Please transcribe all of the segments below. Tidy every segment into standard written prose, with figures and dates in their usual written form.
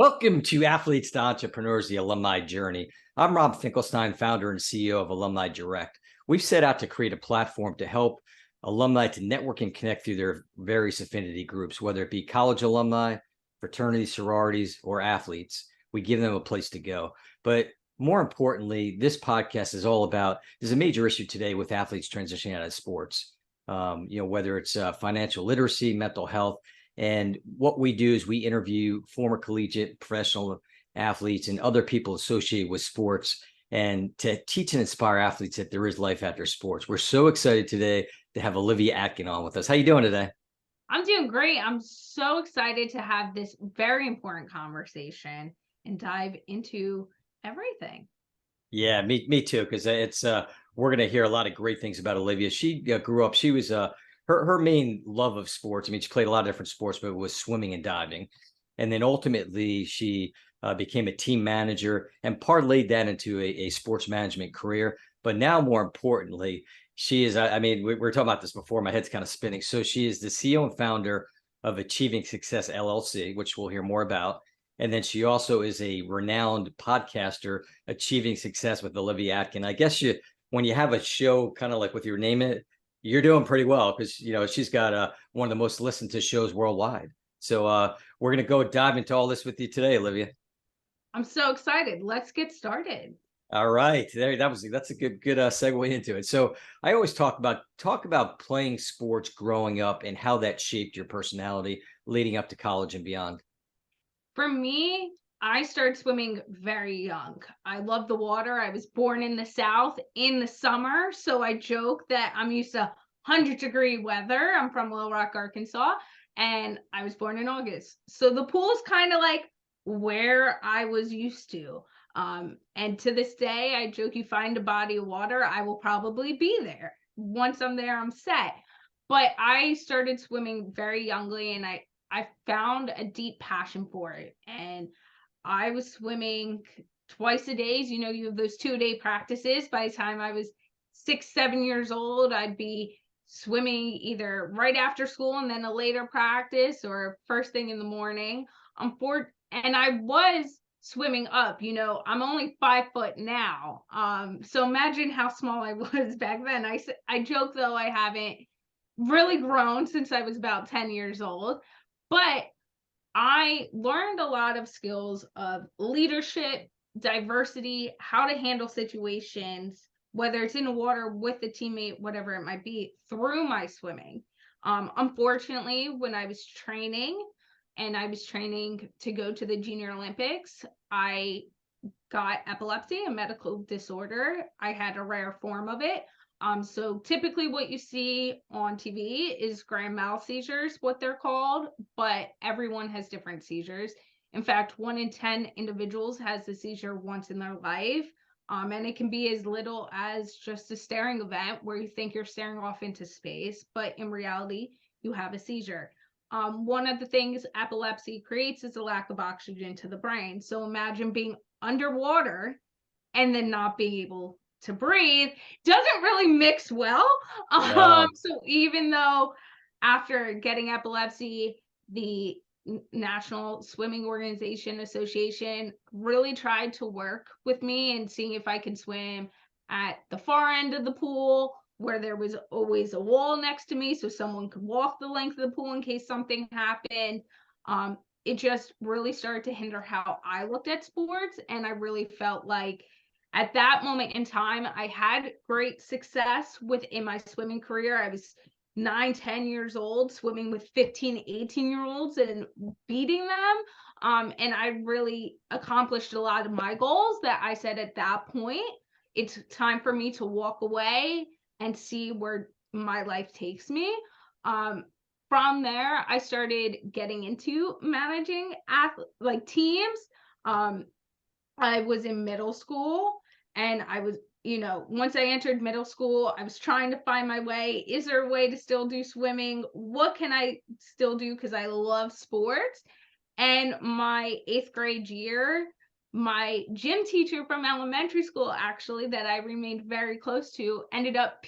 Welcome to Athletes to Entrepreneurs, the Alumni Journey. I'm Rob Finkelstein, founder and CEO of Alumni Direct. We've set out to create a platform to help alumni to network and connect through their various affinity groups, whether it be college alumni, fraternities, sororities, or athletes. We give them a place to go. But more importantly, this podcast is all about, there's a major issue today with athletes transitioning out of sports, whether it's financial literacy, mental health. And what we do is we interview former collegiate, professional athletes and other people associated with sports, and to teach and inspire athletes that there is life after sports. We're so excited today to have Olivia Atkin on with us. How you doing today? I'm doing great. I'm so excited to have this very important conversation and dive into everything. Yeah, me too, because it's we're going to hear a lot of great things about Olivia. She grew up, she was her main love of sports. I mean, she played a lot of different sports, but it was swimming and diving. And then ultimately she became a team manager and parlayed that into a sports management career. But now, more importantly, she is, I mean, we were talking about this before, my head's kind of spinning. So she is the CEO and founder of Achieving Success LLC, which we'll hear more about. And then she also is a renowned podcaster, Achieving Success with Olivia Atkin. I guess when you have a show kind of like with your name in it, you're doing pretty well, because she's got one of the most listened to shows worldwide. So we're gonna go dive into all this with you today, Olivia. I'm so excited. Let's get started. All right, that's a good segue into it. So I always talk about playing sports growing up and how that shaped your personality leading up to college and beyond. For me, I started swimming very young. I love the water. I was born in the South in the summer, so I joke that I'm used to 100-degree weather. I'm from Little Rock, Arkansas, and I was born in August. So the pool is kind of like where I was used to. And to this day, I joke, you find a body of water, I will probably be there. Once I'm there, I'm set. But I started swimming very youngly, and I found a deep passion for it. And I was swimming twice a day. You have those 2-day practices. By the time I was 6, 7 years old, I'd be swimming either right after school and then a later practice, or first thing in the morning. And I was swimming up. I'm only 5 foot now. So imagine how small I was back then. I joke, though, I haven't really grown since I was about 10 years old, but I learned a lot of skills of leadership, diversity, how to handle situations, whether it's in the water with a teammate, whatever it might be, through my swimming. Unfortunately, when I was training to go to the Junior Olympics, I got epilepsy, a medical disorder. I had a rare form of it. So typically what you see on TV is grand mal seizures, what they're called, but everyone has different seizures. In fact, 1 in 10 individuals has a seizure once in their life. And it can be as little as just a staring event where you think you're staring off into space, but in reality, you have a seizure. One of the things epilepsy creates is a lack of oxygen to the brain. So imagine being underwater and then not being able to breathe. Doesn't really mix well. No. So even though after getting epilepsy, the National Swimming Organization Association really tried to work with me and seeing if I could swim at the far end of the pool, where there was always a wall next to me so someone could walk the length of the pool in case something happened. It just really started to hinder how I looked at sports, and I really felt like at that moment in time, I had great success within my swimming career. I was 9, 10 years old, swimming with 15, 18-year-olds and beating them. And I really accomplished a lot of my goals that I said at that point, it's time for me to walk away and see where my life takes me. From there, I started getting into managing teams. I was in middle school, and I was, once I entered middle school, I was trying to find my way. Is there a way to still do swimming? What can I still do? Because I love sports. And my 8th grade year, my gym teacher from elementary school, actually, that I remained very close to, ended up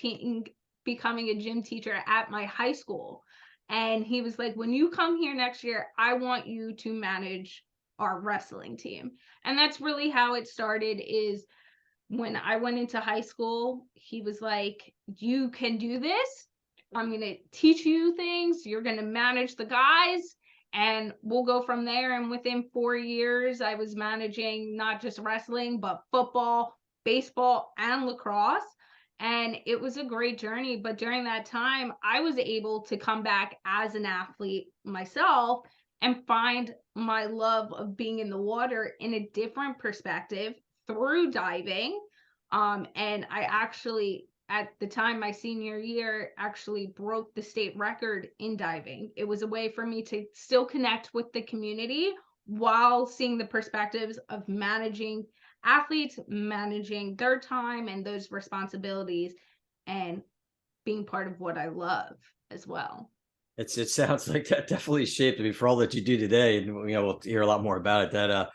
becoming a gym teacher at my high school. And he was like, when you come here next year, I want you to manage our wrestling team. And that's really how it started. Is when I went into high school, he was like, you can do this. I'm going to teach you things. You're going to manage the guys, and we'll go from there. And within 4 years, I was managing not just wrestling, but football, baseball, and lacrosse. And it was a great journey. But during that time, I was able to come back as an athlete myself and find my love of being in the water in a different perspective through diving. And I actually, at the time, my senior year, actually broke the state record in diving. It was a way for me to still connect with the community while seeing the perspectives of managing athletes, managing their time and those responsibilities, and being part of what I love as well. It sounds like that definitely shaped me for all that you do today, and we'll hear a lot more about it.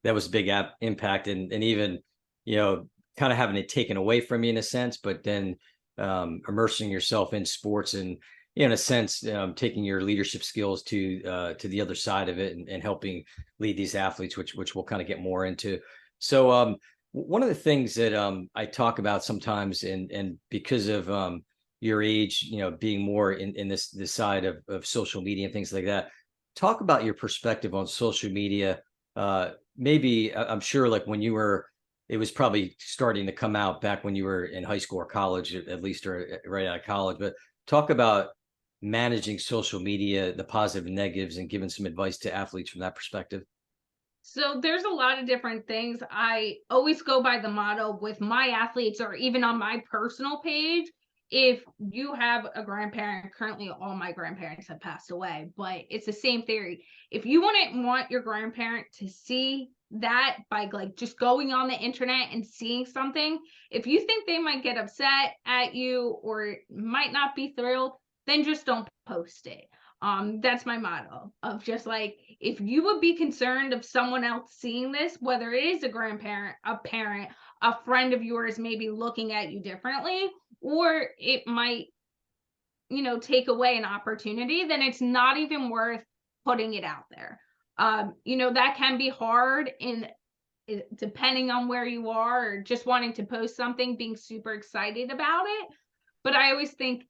That was a big impact, and even kind of having it taken away from you in a sense, but then immersing yourself in sports and in a sense taking your leadership skills to the other side of it, and helping lead these athletes, which we'll kind of get more into. So one of the things that I talk about sometimes, and because of your age, being more in this side of social media and things like that, talk about your perspective on social media. Maybe I'm sure like when you were, it was probably starting to come out back when you were in high school or college, at least, or right out of college. But talk about managing social media, the positive and negatives, and giving some advice to athletes from that perspective. So there's a lot of different things. I always go by the motto with my athletes, or even on my personal page. If you have a grandparent, currently all my grandparents have passed away, but it's the same theory. If you wouldn't want your grandparent to see that by like just going on the internet and seeing something, if you think they might get upset at you or might not be thrilled, then just don't post it. That's my motto of just like, if you would be concerned of someone else seeing this, whether it is a grandparent, a parent, a friend of yours maybe looking at you differently, or it might, take away an opportunity, then it's not even worth putting it out there. That can be hard in depending on where you are, or just wanting to post something, being super excited about it. But I always think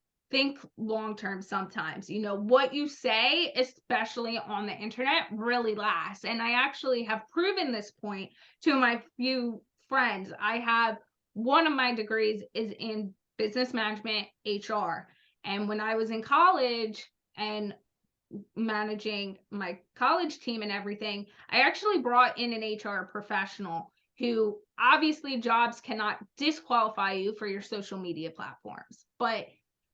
long term sometimes. What you say, especially on the internet, really lasts. And I actually have proven this point to my few friends. I have one of my degrees is in business management, HR. And when I was in college and managing my college team and everything, I actually brought in an HR professional who, obviously, jobs cannot disqualify you for your social media platforms. But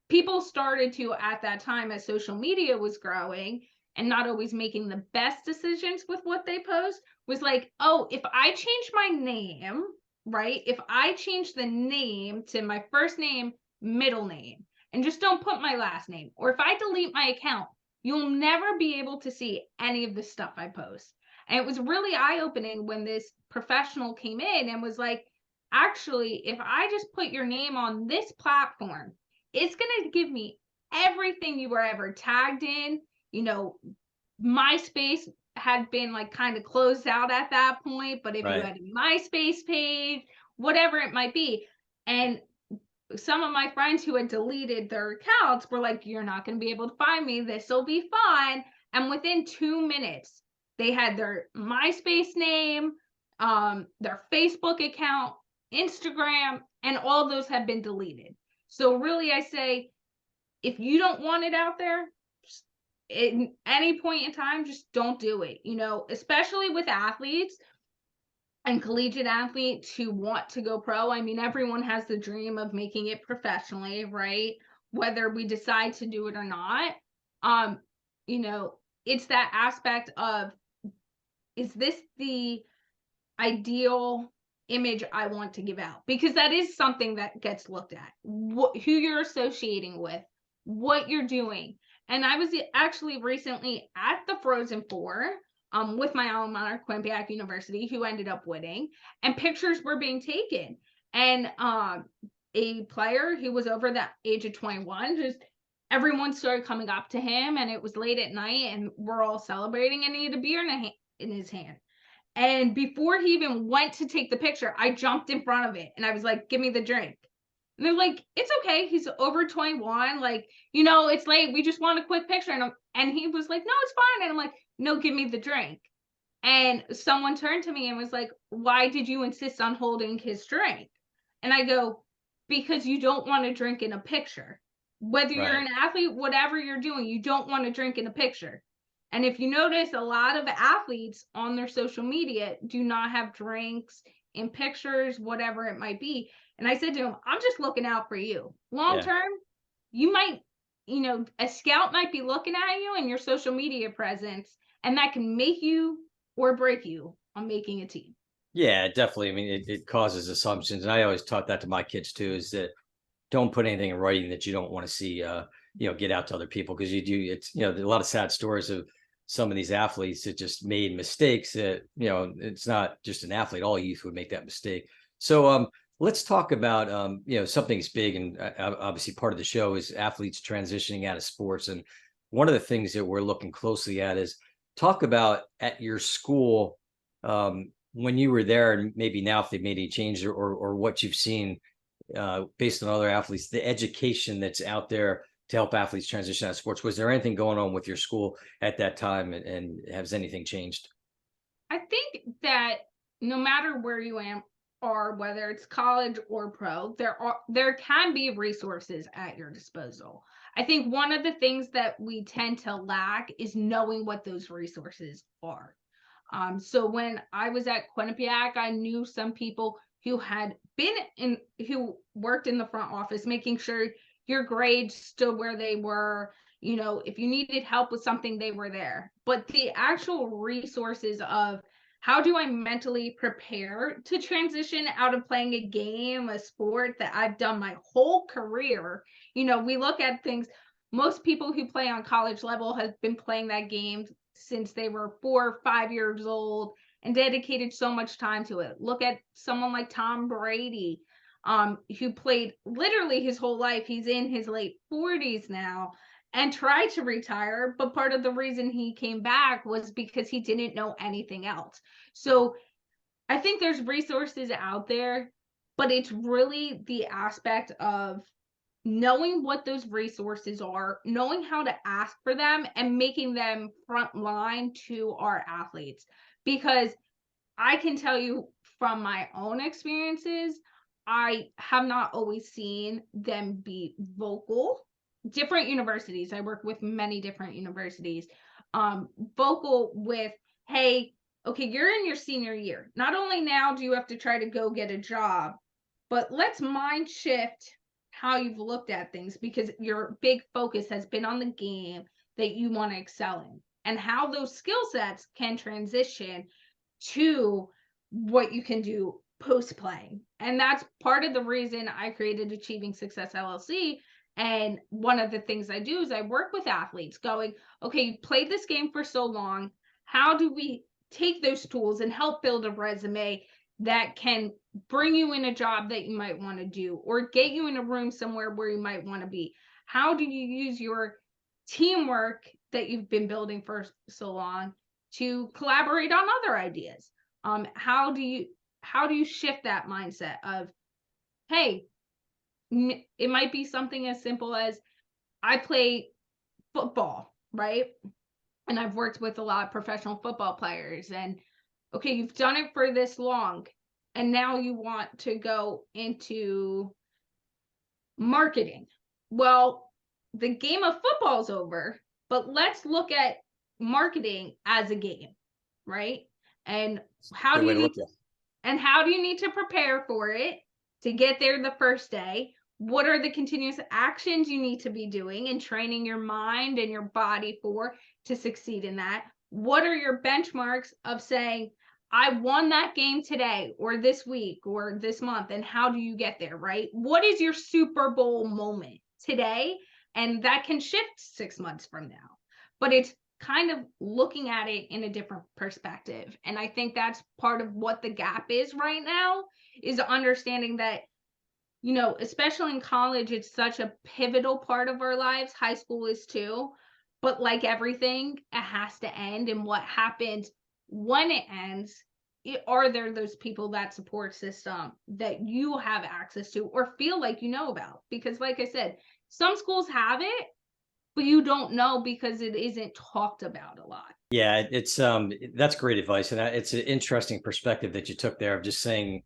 people started to, at that time, as social media was growing and not always making the best decisions with what they post, was like, oh, if I change my name, right? If I change the name to my first name, middle name, and just don't put my last name, or if I delete my account, you'll never be able to see any of the stuff I post. And it was really eye-opening when this professional came in and was like, actually, if I just put your name on this platform, it's going to give me everything you were ever tagged in. MySpace had been like kind of closed out at that point, but if you Right. had a MySpace page, whatever it might be. And some of my friends who had deleted their accounts were like, you're not going to be able to find me. This will be fun. And within 2 minutes, they had their MySpace name, their Facebook account, Instagram, and all those have been deleted. So really, I say, if you don't want it out there, at any point in time, just don't do it. Especially with athletes and collegiate athletes who want to go pro. I mean, everyone has the dream of making it professionally, right? Whether we decide to do it or not. It's that aspect of, is this the ideal image I want to give out? Because that is something that gets looked at. Who you're associating with, what you're doing. And I was actually recently at the Frozen Four with my alma mater, Quinnipiac University, who ended up winning, and pictures were being taken. And a player who was over the age of 21, just everyone started coming up to him, and it was late at night, and we're all celebrating, and he had a beer in his hand. And before he even went to take the picture, I jumped in front of it and I was like, give me the drink. And they're like, it's okay. He's over 21. Like, it's late. We just want a quick picture. And he was like, no, it's fine. And I'm like, no, give me the drink. And someone turned to me and was like, why did you insist on holding his drink? And I go, because you don't want to drink in a picture. Whether you're Right. an athlete, whatever you're doing, you don't want to drink in a picture. And if you notice, a lot of athletes on their social media do not have drinks in pictures, whatever it might be. And I said to him, I'm just looking out for you. Long Yeah. term, you might, a scout might be looking at you and your social media presence, and that can make you or break you on making a team. Yeah, definitely. I mean, it causes assumptions. And I always taught that to my kids too, is that don't put anything in writing that you don't want to see, get out to other people. Cause you do, there's a lot of sad stories of some of these athletes that just made mistakes that, it's not just an athlete, all youth would make that mistake. So, let's talk about, something's big and obviously part of the show is athletes transitioning out of sports. And one of the things that we're looking closely at is talk about at your school, when you were there and maybe now if they've made any changes or what you've seen based on other athletes, the education that's out there to help athletes transition out of sports. Was there anything going on with your school at that time, and has anything changed? I think that no matter where you are, whether it's college or pro, there can be resources at your disposal. I think one of the things that we tend to lack is knowing what those resources are. So when I was at Quinnipiac, I knew some people who worked in the front office, making sure your grades stood where they were. If you needed help with something, they were there. But the actual resources of how do I mentally prepare to transition out of playing a game, a sport that I've done my whole career? We look at things, most people who play on college level have been playing that game since they were 4 or 5 years old and dedicated so much time to it. Look at someone like Tom Brady, who played literally his whole life. He's in his late 40s now and tried to retire, but part of the reason he came back was because he didn't know anything else. So I think there's resources out there, but it's really the aspect of knowing what those resources are, knowing how to ask for them, and making them front line to our athletes. Because I can tell you from my own experiences, I have not always seen them be vocal. Different universities, I work with many different universities, vocal with, hey, okay, you're in your senior year. Not only now do you have to try to go get a job, but let's mind shift how you've looked at things, because your big focus has been on the game that you want to excel in, and how those skill sets can transition to what you can do post playing. And that's part of the reason I created Achieving Success LLC. And one of the things I do is I work with athletes going, okay, you played this game for so long. How do we take those tools and help build a resume that can bring you in a job that you might want to do, or get you in a room somewhere where you might want to be? How do you use your teamwork that you've been building for so long to collaborate on other ideas? How do you shift that mindset of, hey, it might be something as simple as, I play football, right? And I've worked with a lot of professional football players, and okay, you've done it for this long, and now you want to go into marketing. Well, the game of football's over, but let's look at marketing as a game, right? And how Good do way you to need look at it. and how do you need to prepare for it to get there the first day? What are the continuous actions you need to be doing and training your mind and your body for to succeed in that? What are your benchmarks of saying, I won that game today or this week or this month? And how do you get there, right? What is your Super Bowl moment today? And that can shift 6 months from now. But it's kind of looking at it in a different perspective. And I think that's part of what the gap is right now, is understanding that, especially in college, it's such a pivotal part of our lives. High school is too. But like everything, it has to end. And what happens when it ends, are there those people, that support system that you have access to or feel like you know about? Because like I said, some schools have it, but you don't know because it isn't talked about a lot. Yeah, it's that's great advice, and it's an interesting perspective that you took there of just saying,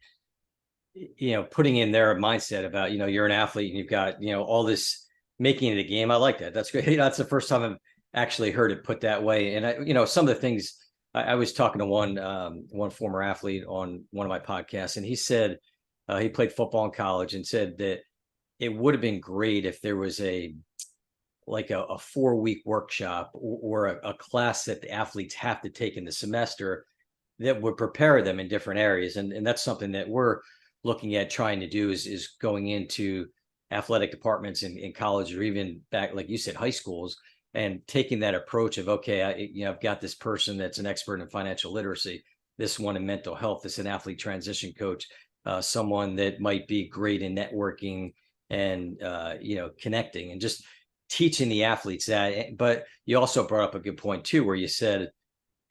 putting in their mindset about, you're an athlete and you've got, all this making it a game. I like that. That's great. That's the first time I've actually heard it put that way. And some of the things I was talking to one former athlete on one of my podcasts, and he said he played football in college and said that it would have been great if there was a 4-week workshop or a class that the athletes have to take in the semester that would prepare them in different areas. And that's something that we're looking at trying to do is going into athletic departments in college, or even back, like you said, high schools, and taking that approach of, okay, I've got this person that's an expert in financial literacy, this one in mental health, this an athlete transition coach, someone that might be great in networking and connecting, and just teaching the athletes that. But you also brought up a good point too, where you said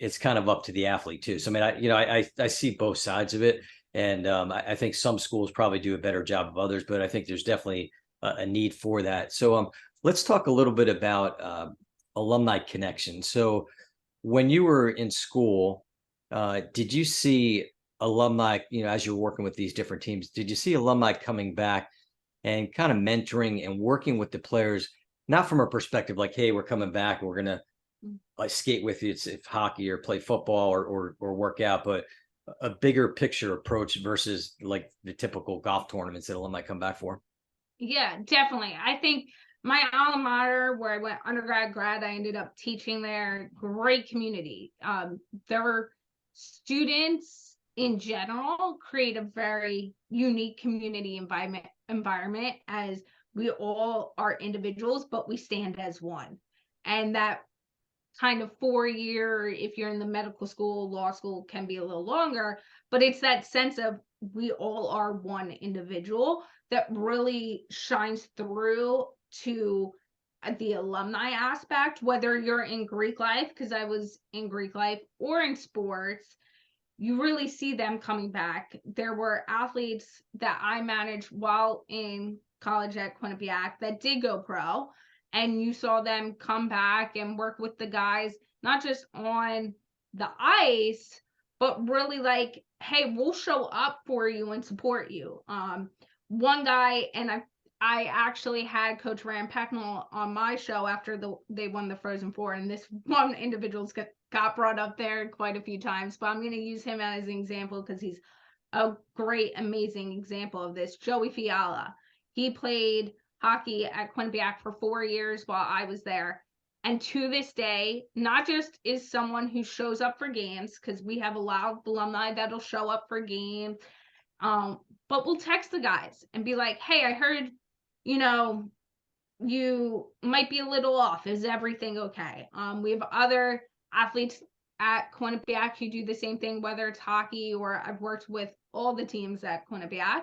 it's kind of up to the athlete too. So I mean, I see both sides of it, and I think some schools probably do a better job of others, but I think there's definitely a need for that. So let's talk a little bit about alumni connections. So when you were in school, did you see alumni, as you're working with these different teams, did you see alumni coming back and kind of mentoring and working with the players, not from a perspective like, hey, we're coming back and we're going to like skate with you, it's hockey or play football or work out, but a bigger picture approach versus like the typical golf tournaments that alumni come back for? Yeah, definitely. I think my alma mater, where I went undergrad, grad, I ended up teaching there. Great community. Their students in general create a very unique community environment, as we all are individuals, but we stand as one. And that kind of 4 year, if you're in the medical school, law school, can be a little longer, but it's that sense of we all are one individual that really shines through to the alumni aspect, whether you're in Greek life, because I was in Greek life, or in sports. You really see them coming back. There were athletes that I managed while in college at Quinnipiac that did go pro, and you saw them come back and work with the guys, not just on the ice, but really like, hey, we'll show up for you and support you. One guy, and I actually had Coach Rand Pecknell on my show after they won the Frozen Four, and this one individual's got brought up there quite a few times, but I'm going to use him as an example because he's a great, amazing example of this. Joey Fiala. He played hockey at Quinnipiac for 4 years while I was there. And to this day, not just is someone who shows up for games, because we have a lot of alumni that'll show up for games, but we'll text the guys and be like, hey, I heard, you might be a little off. Is everything okay? We have other athletes at Quinnipiac who do the same thing, whether it's hockey, or I've worked with all the teams at Quinnipiac.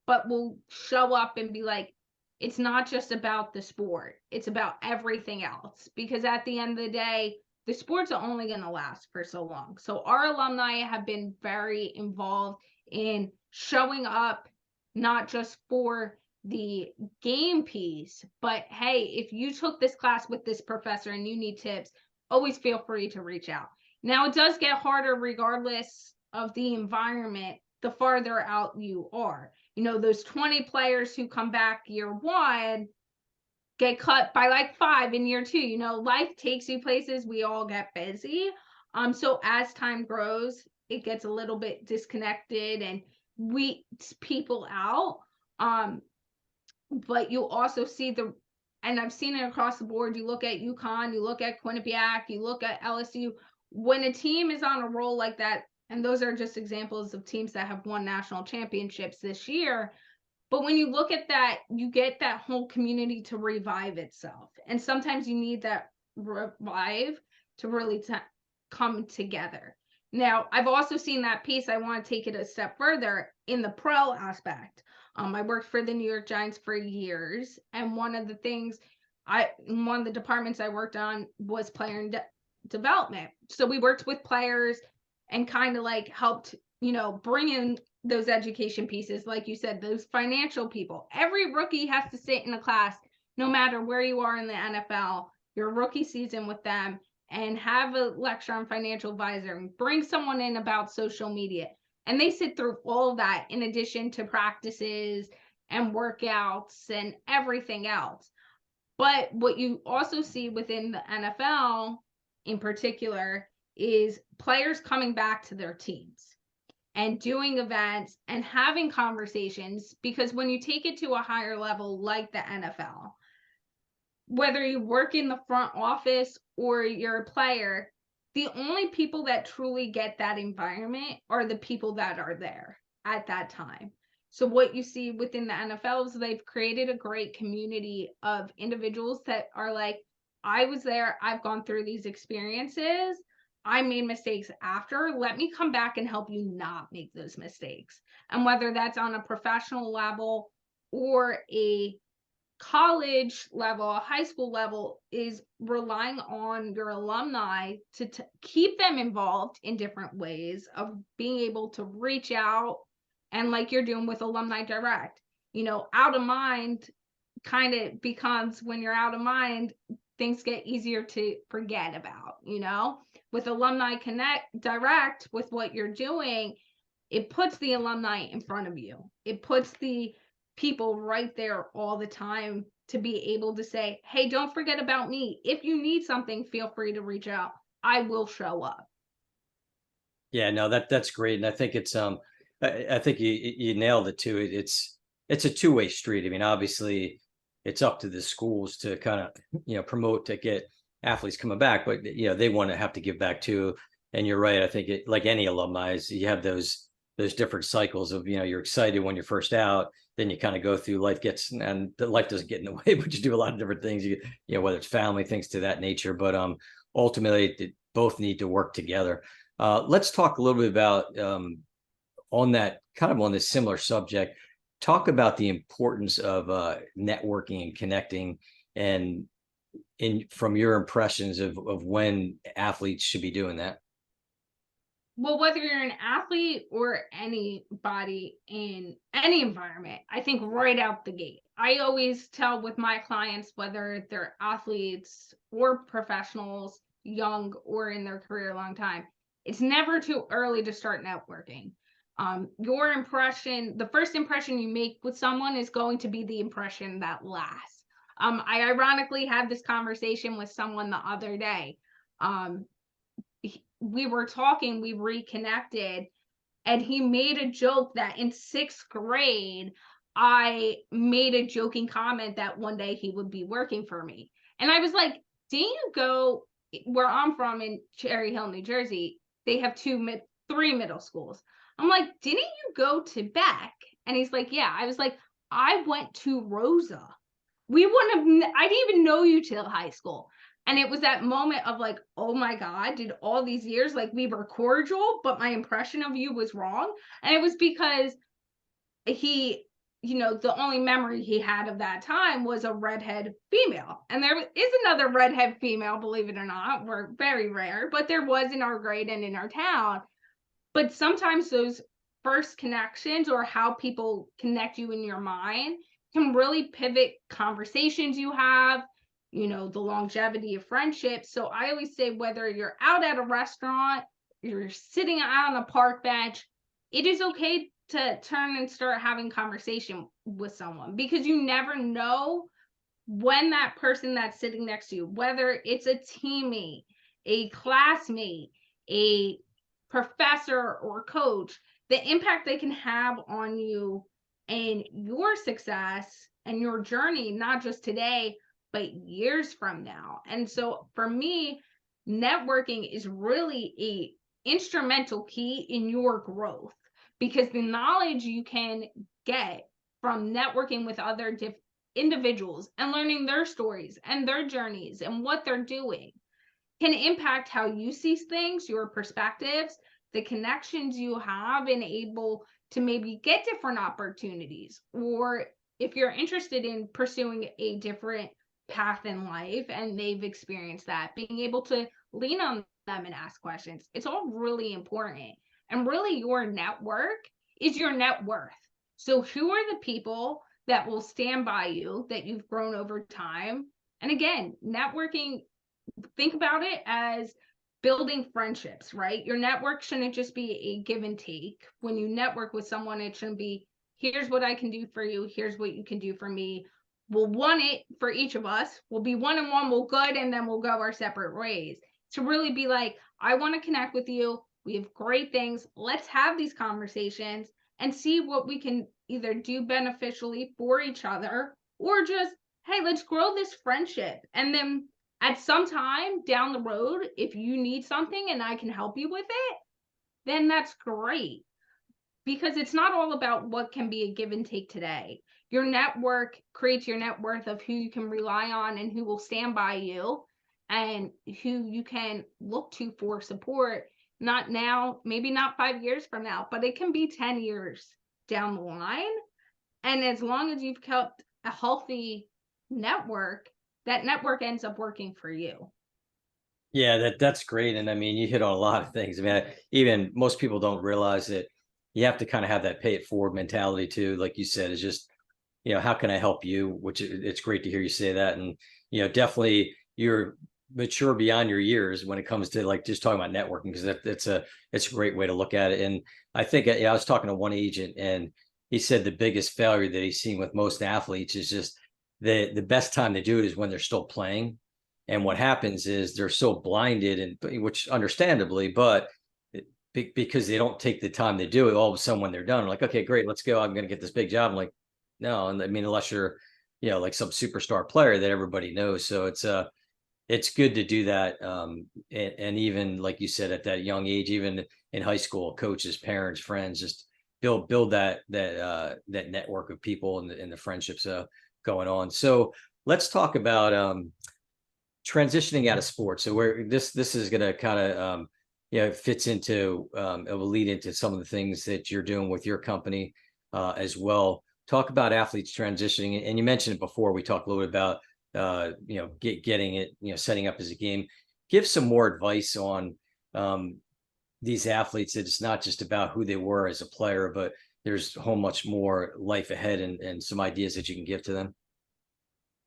But we'll show up and be like, it's not just about the sport, it's about everything else. Because at the end of the day, the sports are only going to last for so long. So our alumni have been very involved in showing up, not just for the game piece, but hey, if you took this class with this professor and you need tips, always feel free to reach out. Now, it does get harder regardless of the environment, the farther out you are. Those 20 players who come back year one get cut by like 5 in year 2. Life takes you places. We all get busy. So as time grows, it gets a little bit disconnected and weeds people out. But you also see and I've seen it across the board. You look at UConn, you look at Quinnipiac, you look at LSU. When a team is on a roll like that, and those are just examples of teams that have won national championships this year. But when you look at that, you get that whole community to revive itself. And sometimes you need that revive to really come together. Now, I've also seen that piece. I want to take it a step further in the pro aspect. I worked for the New York Giants for years, and one of the departments I worked on was player development. So we worked with players and kind of like helped, bring in those education pieces. Like you said, those financial people. Every rookie has to sit in a class, no matter where you are in the NFL, your rookie season with them, and have a lecture on financial advisor and bring someone in about social media. And they sit through all of that in addition to practices and workouts and everything else. But what you also see within the NFL in particular is players coming back to their teams and doing events and having conversations, because when you take it to a higher level like the NFL, whether you work in the front office or you're a player, the only people that truly get that environment are the people that are there at that time. So what you see within the NFL is they've created a great community of individuals that are like, I was there, I've gone through these experiences, I made mistakes after, let me come back and help you not make those mistakes. And whether that's on a professional level or a college level, high school level, is relying on your alumni to keep them involved in different ways of being able to reach out. And like you're doing with Alumni Direct, out of mind kind of becomes, when you're out of mind, things get easier to forget about, with Alumni Connect Direct, with what you're doing, it puts the alumni in front of you. It puts the people right there all the time to be able to say, hey, don't forget about me. If you need something, feel free to reach out. I will show up. Yeah, no, that's great. And I think it's I think you nailed it too. It's a two-way street. I mean, obviously it's up to the schools to kind of, promote to get athletes coming back, but they want to have to give back too. And you're right. I think it, like any alumni, you have those different cycles of, you're excited when you're first out, then you kind of go through life and the life doesn't get in the way, but you do a lot of different things, whether it's family, things to that nature. But ultimately they both need to work together. Let's talk a little bit about on that, kind of on this similar subject, talk about the importance of networking and connecting, and from your impressions of when athletes should be doing that. Well, whether you're an athlete or anybody in any environment, I think right out the gate, I always tell with my clients, whether they're athletes or professionals, young or in their career a long time, it's never too early to start networking. Your impression, the first impression you make with someone is going to be the impression that lasts. I ironically had this conversation with someone the other day. We were talking, we reconnected, and he made a joke that in 6th grade, I made a joking comment that one day he would be working for me. And I was like, didn't you go where I'm from in Cherry Hill, New Jersey? They have 3 middle schools. I'm like, didn't you go to Beck? And he's like, yeah. I was like, I went to Rosa. We wouldn't have, I didn't even know you till high school. And it was that moment of like, oh my God, did all these years, like we were cordial, but my impression of you was wrong. And it was because he, the only memory he had of that time was a redhead female. And there is another redhead female, believe it or not. We're very rare, but there was in our grade and in our town. But sometimes those first connections, or how people connect you in your mind, can really pivot conversations you have, the longevity of friendships. So I always say, whether you're out at a restaurant, you're sitting out on a park bench, it is okay to turn and start having conversation with someone, because you never know when that person that's sitting next to you, whether it's a teammate, a classmate, a professor or coach, the impact they can have on you and your success and your journey, not just today, but years from now. And so for me, networking is really a instrumental key in your growth, because the knowledge you can get from networking with other individuals and learning their stories and their journeys and what they're doing can impact how you see things, your perspectives, the connections you have, and able to maybe get different opportunities. Or if you're interested in pursuing a different path in life and they've experienced that, being able to lean on them and ask questions. It's all really important. And really, your network is your net worth. So, who are the people that will stand by you that you've grown over time? And again, networking, think about it as building friendships, right? Your network shouldn't just be a give and take. When you network with someone, it shouldn't be, here's what I can do for you, here's what you can do for me. We'll want it for each of us. We'll be one and one, we'll good, and then we'll go our separate ways. To really be like, I want to connect with you. We have great things. Let's have these conversations and see what we can either do beneficially for each other, or just, hey, let's grow this friendship. And then at some time down the road, if you need something and I can help you with it, then that's great. Because it's not all about what can be a give and take today. Your network creates your net worth of who you can rely on and who will stand by you and who you can look to for support. Not now, maybe not 5 years from now, but it can be 10 years down the line. And as long as you've kept a healthy network, that network ends up working for you. Yeah, that's great. And I mean, you hit on a lot of things. I mean, even most people don't realize that you have to kind of have that pay it forward mentality too. Like you said, is just, how can I help you? Which it's great to hear you say that. And, definitely you're mature beyond your years when it comes to like just talking about networking, because it's a great way to look at it. And I think, I was talking to one agent and he said the biggest failure that he's seen with most athletes is just the best time to do it is when they're still playing. And what happens is they're so blinded, and which understandably, but because they don't take the time to do it, all of a sudden when they're done, like, okay, great, let's go. I'm going to get this big job. I'm like, no. And I mean, unless you're, like some superstar player that everybody knows. So it's good to do that. And even like you said, at that young age, even in high school, coaches, parents, friends, just build that network of people and the friendships going on. So let's talk about transitioning out of sports. So where this is going to kind of fits into it will lead into some of the things that you're doing with your company as well. Talk about athletes transitioning, and you mentioned it before. We talked a little bit about getting it, setting up as a game. Give some more advice on these athletes, that it's not just about who they were as a player, but there's so much more life ahead, and some ideas that you can give to them.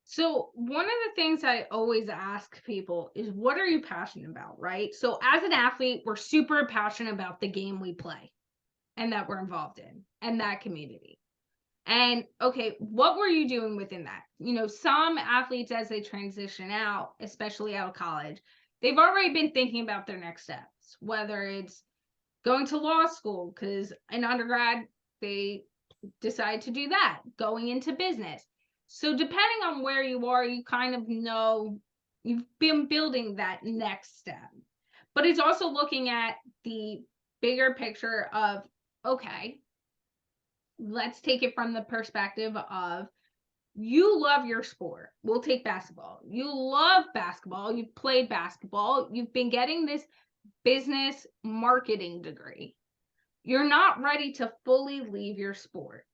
So, one of the things I always ask people is, what are you passionate about, right? So, as an athlete, we're super passionate about the game we play and that we're involved in and that community. And okay, what were you doing within that? Some athletes, as they transition out, especially out of college, they've already been thinking about their next steps, whether it's going to law school, because in undergrad, they decide to do that, going into business. So depending on where you are, you kind of know you've been building that next step. But it's also looking at the bigger picture of, okay, let's take it from the perspective of, you love your sport. We'll take basketball. You love basketball. You've played basketball. You've been getting this business marketing degree. You're not ready to fully leave your sport.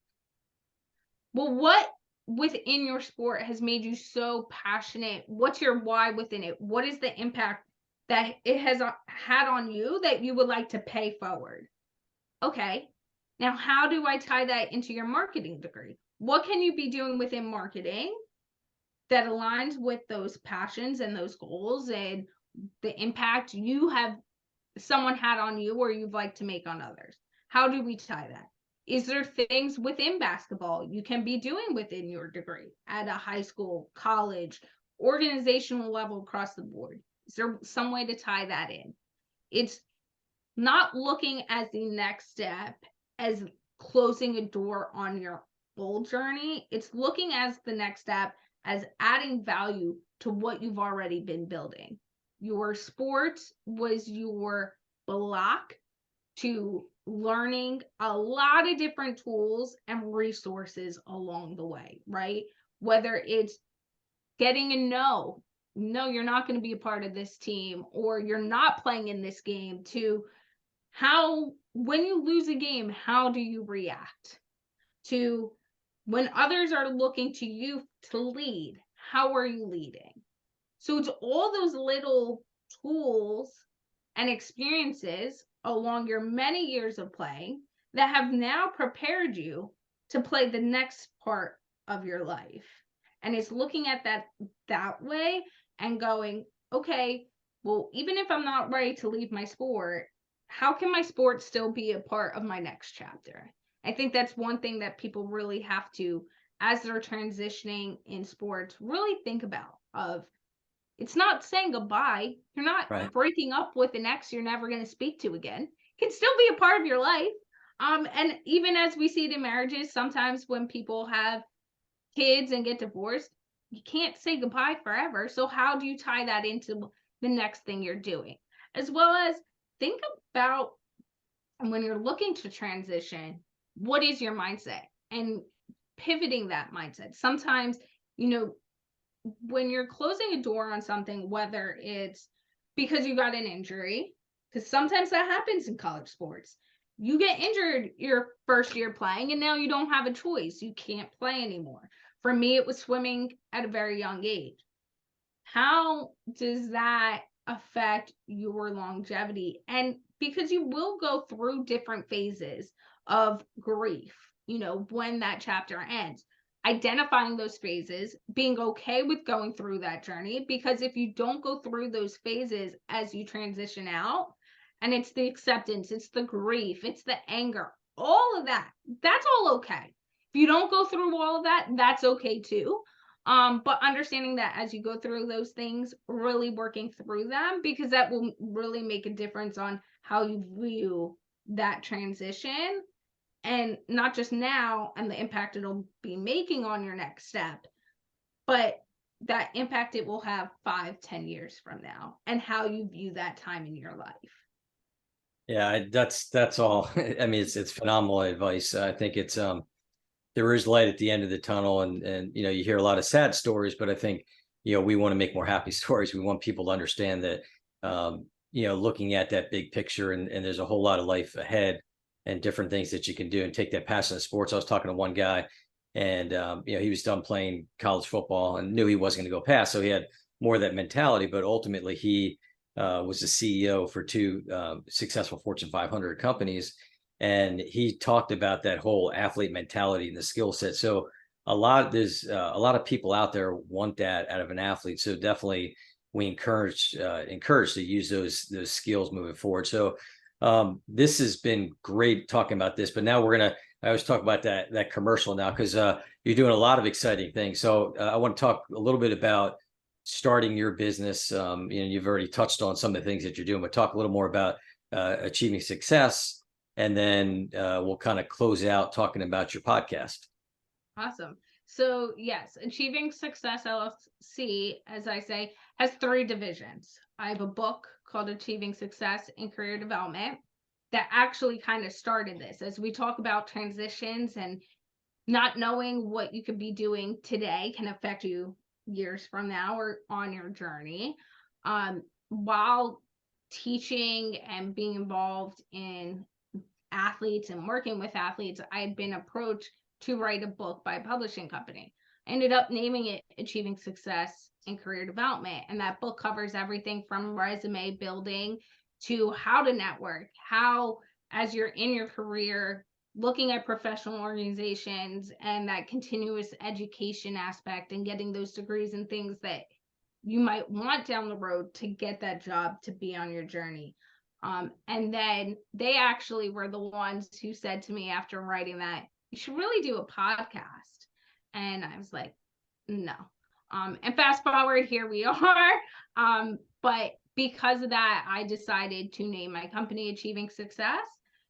Well, what within your sport has made you so passionate? What's your why within it? What is the impact that it has had on you that you would like to pay forward? Okay, now how do I tie that into your marketing degree? What can you be doing within marketing that aligns with those passions and those goals and the impact you have, someone had on you, or you'd like to make on others? How do we tie that? Is there things within basketball you can be doing within your degree at a high school, college, organizational level across the board? Is there some way to tie that in? It's not looking as the next step as closing a door on your goal journey. It's looking as the next step as adding value to what you've already been building. Your sport was your block to learning a lot of different tools and resources along the way, right? Whether it's getting a no, you're not going to be a part of this team, or you're not playing in this game, to how, when you lose a game, how do you react? To when others are looking to you to lead, how are you leading? So it's all those little tools and experiences along your many years of playing that have now prepared you to play the next part of your life. And it's looking at that way and going, okay, well, even if I'm not ready to leave my sport, how can my sport still be a part of my next chapter? I think that's one thing that people really have to, as they're transitioning in sports, really think about of it's not saying goodbye. You're not Right. breaking up with an ex you're never going to speak to again. It can still be a part of your life. And even as we see it in marriages, sometimes when people have kids and get divorced, you can't say goodbye forever. So how do you tie that into the next thing you're doing? As well as think about when you're looking to transition, what is your mindset? And pivoting that mindset. Sometimes, you know, when you're closing a door on something, whether it's because you got an injury, because sometimes that happens in college sports. You get injured your first year playing, and now you don't have a choice. You can't play anymore. For me, it was swimming at a very young age. How does that affect your longevity? And because you will go through different phases of grief, when that chapter ends, identifying those phases, being okay with going through that journey. Because if you don't go through those phases as you transition out, and it's the acceptance, it's the grief, it's the anger, all of that, that's all okay. If you don't go through all of that, that's okay too. But understanding that as you go through those things, really working through them, because that will really make a difference on how you view that transition, and not just now and the impact it'll be making on your next step, but that impact it will have 5-10 years from now, and how you view that time in your life. Yeah, that's all. I mean, it's phenomenal advice. I think it's there is light at the end of the tunnel, and you hear a lot of sad stories, but I think we want to make more happy stories. We want people to understand that looking at that big picture, and there's a whole lot of life ahead and different things that you can do and take that passion of sports. I was talking to one guy, and he was done playing college football and knew he wasn't going to go past, so he had more of that mentality. But ultimately, he was the CEO for two successful Fortune 500 companies, and he talked about that whole athlete mentality and the skill set. So there's a lot of people out there want that out of an athlete. So definitely we encourage to use those skills moving forward. So this has been great talking about this, but now I always talk about that commercial now, because you're doing a lot of exciting things. So I want to talk a little bit about starting your business. You've already touched on some of the things that you're doing, but talk a little more about achieving success, and then we'll kind of close out talking about your podcast. Awesome. So yes, Achieving Success LLC, as I say, has 3 divisions. I have a book called Achieving Success in Career Development that actually kind of started this, as we talk about transitions, and not knowing what you could be doing today can affect you years from now or on your journey. While teaching and being involved in athletes and working with athletes, I had been approached to write a book by a publishing company. I ended up naming it Achieving Success in Career Development. And that book covers everything from resume building to how to network, how, as you're in your career, looking at professional organizations and that continuous education aspect and getting those degrees and things that you might want down the road to get that job to be on your journey. And then they actually were the ones who said to me after writing that, you should really do a podcast. And I was like, no. And fast forward, here we are. But because of that, I decided to name my company Achieving Success.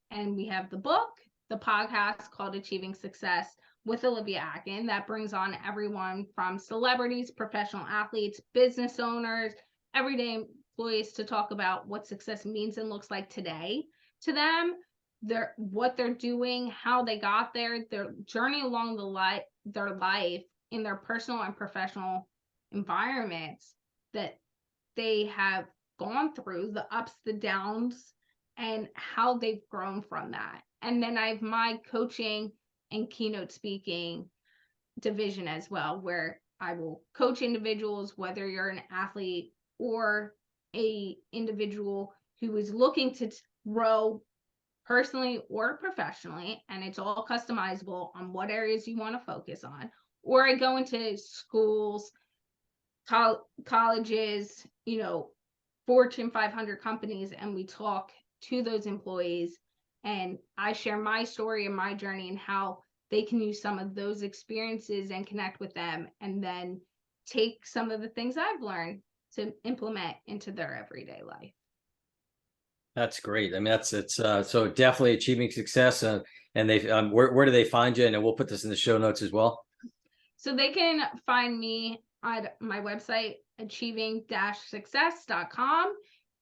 And we have the book, the podcast called Achieving Success with Olivia Atkin, that brings on everyone from celebrities, professional athletes, business owners, everyday employees, to talk about what success means and looks like today to them, what they're doing, how they got there, their journey along their life in their personal and professional environments that they have gone through, the ups, the downs, and how they've grown from that. And then I have my coaching and keynote speaking division as well, where I will coach individuals, whether you're an athlete or a individual who is looking to grow personally or professionally, and it's all customizable on what areas you want to focus on. Or I go into schools, colleges, Fortune 500 companies, and we talk to those employees, and I share my story and my journey and how they can use some of those experiences and connect with them, and then take some of the things I've learned to implement into their everyday life. That's great. I mean, it's so definitely achieving success. And they where do they find you? And we'll put this in the show notes as well. So they can find me at my website, achieving-success.com.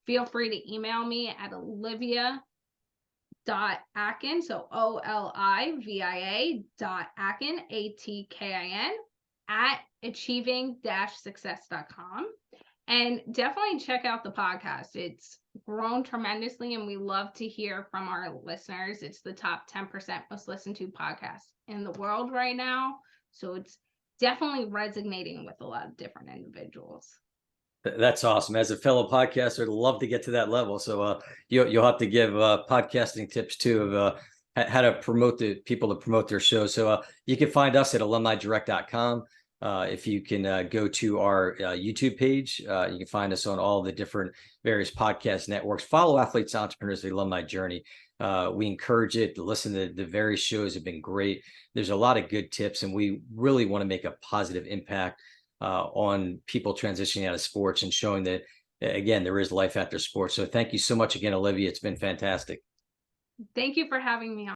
Feel free to email me at Olivia.Atkin, so OLIVIA.Atkin, ATKIN, at achieving-success.com. And definitely check out the podcast. It's grown tremendously, and we love to hear from our listeners. It's the top 10% most listened to podcast in the world right now. So it's definitely resonating with a lot of different individuals. That's awesome. As a fellow podcaster, I'd love to get to that level. So you'll have to give podcasting tips too of how to promote the people to promote their show. So you can find us at alumnidirect.com. If you can go to our YouTube page, you can find us on all the different various podcast networks. Follow Athletes, Entrepreneurs, the Alumni Journey. We encourage it to listen to the various shows. Have been great. There's a lot of good tips, and we really want to make a positive impact on people transitioning out of sports and showing that, again, there is life after sports. So thank you so much again, Olivia. It's been fantastic. Thank you for having me on.